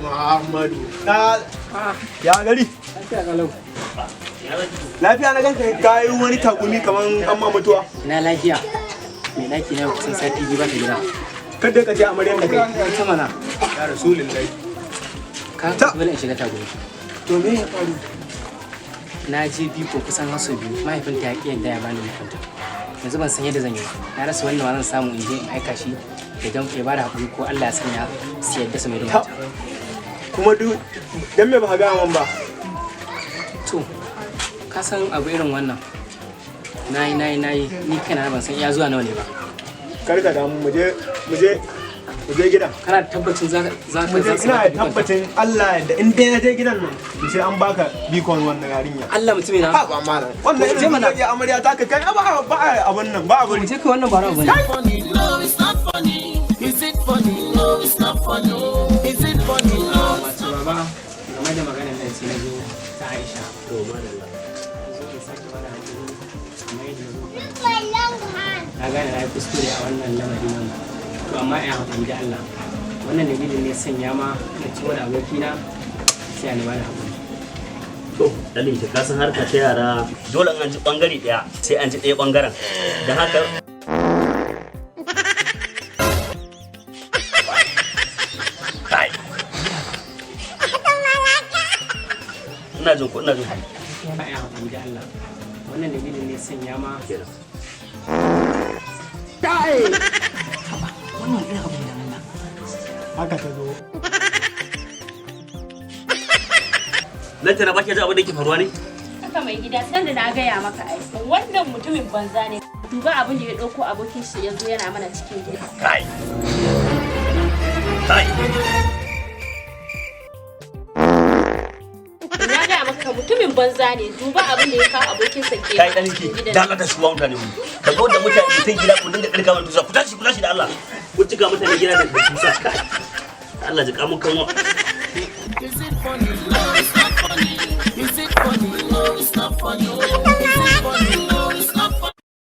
Muhammadu. Ya gari? Lafiya na ganka kayi wani takumi kaman an ma mutuwa. Ina lafiya. Me naki na kusan sati biyu ba ta gida. Kada ka je amaryan da kai. Ta mana. Ya Rasulullahi. Ka bala in shiga takumi. To me ya faru? Na je biko kusan haso biyu. Mahaifinta ya ƙi yadda ya bani mutunta. Yanzu ban san yadda zan yi ba. Na rasa wannan ma zan samu in je in aika shi idan ya bada hakuri ko Allah ya sanya su yadda su mai rumata. Kuma duk dan me ba ga man ba? To ka san abu irin wannan. Nayi ni kana ban san iya zuwa nawa ne ba. Kar ka damu mu je gidan. Kana tabbacin za ina tabbacin Allah da in dai na je gidan nan sai an baka bikon wannan yarinya. Allah mutumi na. Ba malam. Wannan irin mana ya amarya ta ka kai ba abun nan ba abun. Je ka wannan bara abun. No, it's not funny. Is it funny? No, it's not funny. Is it funny? No. Wato baba game da maganar nan sai na zo ta Aisha. To madalla. Na gane na yi kuskure a wannan lamarin nan. To amma ya haƙuri da Allah. Wannan dalilin ne sanya ma na ci wani abokina sai ni bani haƙuri. To, dalilin shi ka san harka ta yara dole an ji bangare daya sai an ji ɗaya bangaren. Da haka ina jin ku. Ba ya haƙuri da Allah. Wannan dalilin ne sanya ma wannan irin abu da nan Haka ta zo. Lantana ba ke ji abin da yake faruwa ne? Haka mai gida sanda na gaya maka ai wannan mutumin banza ne. Duba abin da ya ɗauko abokin shi ya zo yana mana cikin gida. Kai. Na gaya maka mutumin banza ne. Duba abin da ya kawo abokin sa ke. Kai ɗanki, da Allah ta shuwa mutane mu. Ka zo da mutane mutum gida ku dinga ɗirka mai tusa. Ku tashi da Allah. Ku cika mutane gida da tusa. Allah ji kamun kanwa. Is it funny?